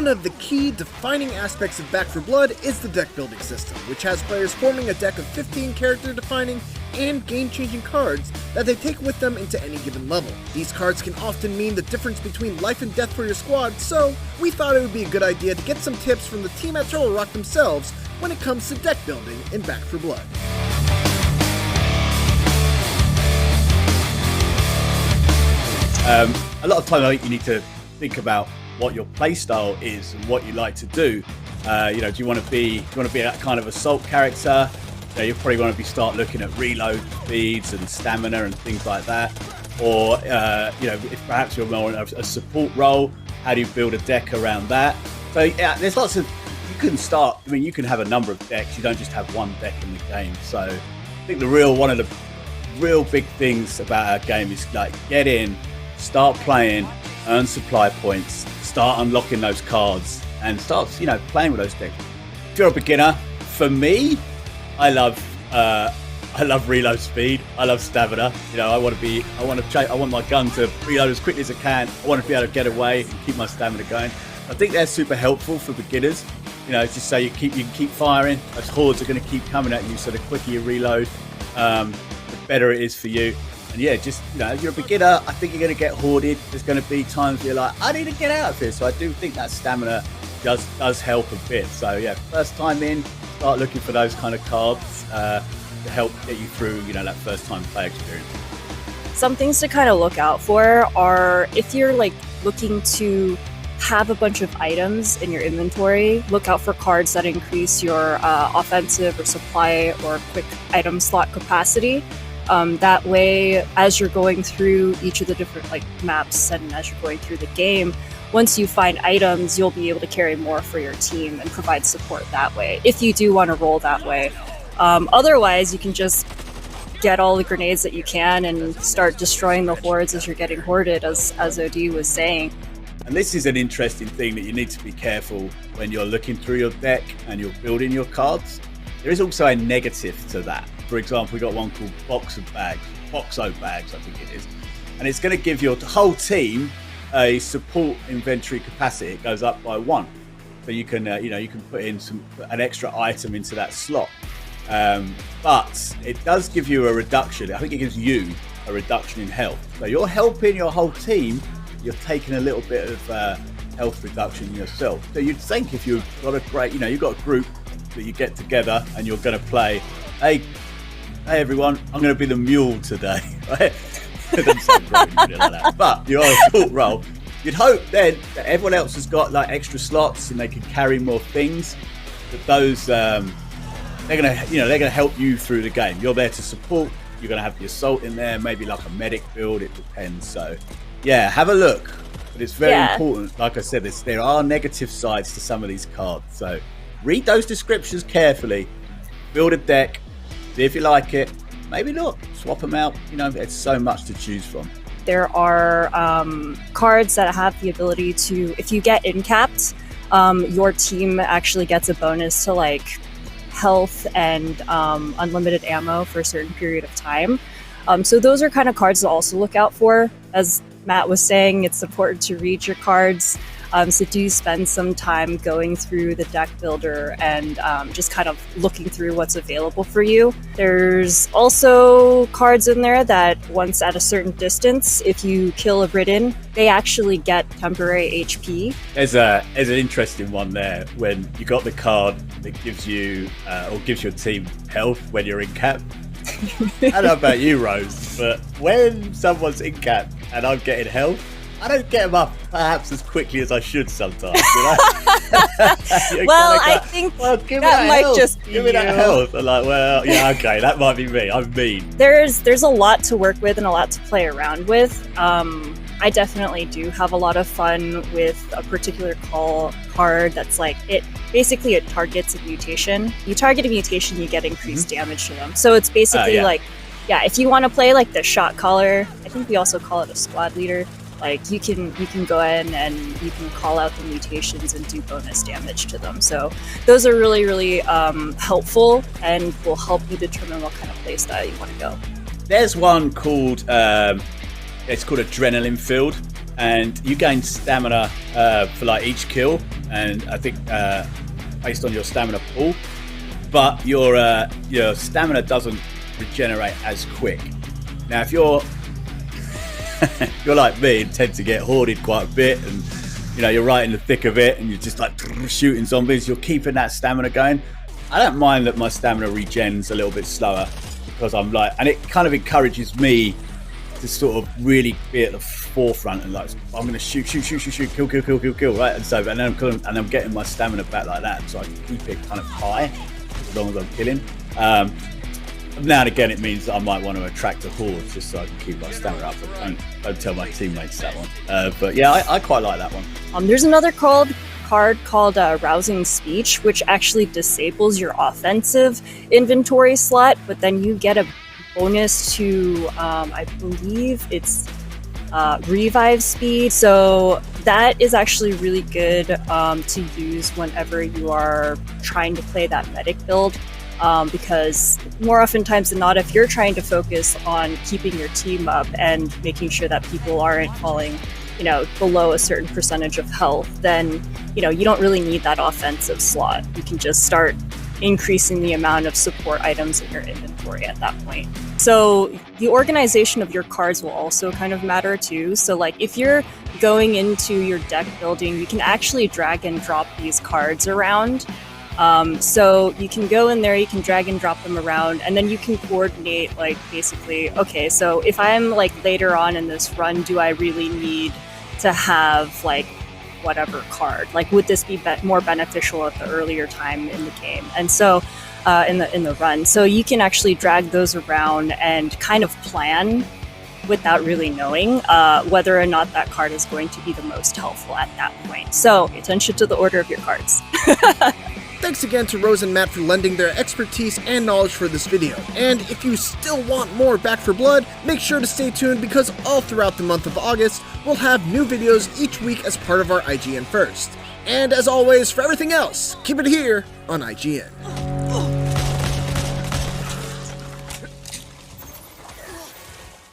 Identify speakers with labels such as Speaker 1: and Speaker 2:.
Speaker 1: One of the key defining aspects of Back 4 Blood is the deck building system, which has players forming a deck of 15 character defining and game-changing cards that they take with them into any given level. These cards can often mean the difference between life and death for your squad, so we thought it would be a good idea to get some tips from the team at Turtle Rock themselves when it comes to deck building in Back 4 Blood.
Speaker 2: A lot of time I think you need to think about what your playstyle is and what you like to do. Do you want to be that kind of assault character? You probably want to start looking at reload speeds and stamina and things like that. Or if perhaps you're more in a support role, how do you build a deck around that? So yeah, there's lots of, you can have a number of decks. You don't just have one deck in the game. So I think one of the real big things about our game is like get in, start playing, earn supply points, start unlocking those cards, and start playing with those decks. If you're a beginner, for me, I love reload speed. I love stamina. I want my gun to reload as quickly as I can. I want to be able to get away and keep my stamina going. I think they're super helpful for beginners. Just so you can keep firing. Those hordes are going to keep coming at you. So the quicker you reload, the better it is for you. And yeah, just if you're a beginner, I think you're going to get hoarded. There's going to be times where you're like, I need to get out of here. So I do think that stamina does help a bit. So yeah, first time in, start looking for those kind of cards to help get you through that first time play experience.
Speaker 3: Some things to kind of look out for are if you're looking to have a bunch of items in your inventory, look out for cards that increase your offensive or supply or quick item slot capacity. That way, as you're going through each of the different maps and as you're going through the game, once you find items, you'll be able to carry more for your team and provide support that way, if you do want to roll that way. Otherwise, you can just get all the grenades that you can and start destroying the hordes as you're getting hoarded, as OD was saying.
Speaker 2: And this is an interesting thing that you need to be careful when you're looking through your deck and you're building your cards. There is also a negative to that. For example, we got one called Boxo Bags, I think it is. And it's going to give your whole team a support inventory capacity. It goes up by 1. So you can put in an extra item into that slot. But it does give you a reduction. I think it gives you a reduction in health. So you're helping your whole team. You're taking a little bit of health reduction yourself. So you'd think if you've got you've got a group that you get together and you're going to play, hey everyone, I'm going to be the mule today. Right? It doesn't sound great when you do it like that. But you're on a short roll. You'd hope then that everyone else has got extra slots and they can carry more things. That those they're gonna help you through the game. You're there to support. You're gonna have the assault in there, maybe a medic build. It depends. So yeah, have a look. But it's very important. Like I said, there are negative sides to some of these cards. So read those descriptions carefully. Build a deck. See if you like it. Maybe not. Swap them out. There's so much to choose from.
Speaker 3: There are cards that have the ability to, if you get in-capped, your team actually gets a bonus to health and unlimited ammo for a certain period of time. So those are kind of cards to also look out for. As Matt was saying, it's important to read your cards. So do spend some time going through the deck builder and just kind of looking through what's available for you. There's also cards in there that once at a certain distance, if you kill a Ridden, they actually get temporary HP.
Speaker 2: There's an interesting one there when you got the card that gives you or gives your team health when you're in cap. I don't know about you, Rose, but when someone's in cap and I'm getting health, I don't get them up perhaps as quickly as I should sometimes.
Speaker 3: Well, I think that might just be
Speaker 2: give me that health. I'm like, well, yeah, okay, that might be me. I'm mean.
Speaker 3: There's a lot to work with and a lot to play around with. I definitely do have a lot of fun with a particular card that's basically it targets a mutation. You target a mutation, you get increased damage to them. So it's basically if you want to play the shot caller, I think we also call it a squad leader. You can go in and you can call out the mutations and do bonus damage to them. So those are really, really helpful and will help you determine what kind of playstyle you want to go.
Speaker 2: There's one called it's called Adrenaline Field, and you gain stamina for like each kill, and I think based on your stamina pool, but your stamina doesn't regenerate as quick. Now if you're like me and tend to get hoarded quite a bit, and you're right in the thick of it and you're just like shooting zombies, you're keeping that stamina going. I don't mind that my stamina regens a little bit slower, because I'm like, and it kind of encourages me to sort of really be at the forefront and like, I'm going to shoot, kill, right? And then I'm getting my stamina back like that, so I can keep it kind of high as long as I'm killing. Now and again, it means that I might want to attract a horde just so I can keep my stamina up. But don't tell my teammates that one. But yeah, I quite like that one.
Speaker 3: There's another card called Rousing Speech, which actually disables your offensive inventory slot, but then you get a bonus to, I believe it's revive speed. So that is actually really good to use whenever you are trying to play that medic build. Because more oftentimes than not, if you're trying to focus on keeping your team up and making sure that people aren't falling, below a certain percentage of health, then, you don't really need that offensive slot. You can just start increasing the amount of support items in your inventory at that point. So the organization of your cards will also kind of matter too. So like if you're going into your deck building, you can actually drag and drop these cards around. So you can go in there, you can drag and drop them around, and then you can coordinate, like, basically, okay, so if I'm, like, later on in this run, do I really need to have, like, whatever card? Like, would this be more beneficial at the earlier time in the game? And so, in the run. So you can actually drag those around and kind of plan without really knowing whether or not that card is going to be the most helpful at that point. So, pay attention to the order of your cards.
Speaker 1: Thanks again to Rose and Matt for lending their expertise and knowledge for this video. And if you still want more Back 4 Blood, make sure to stay tuned, because all throughout the month of August, we'll have new videos each week as part of our IGN First. And as always, for everything else, keep it here on IGN.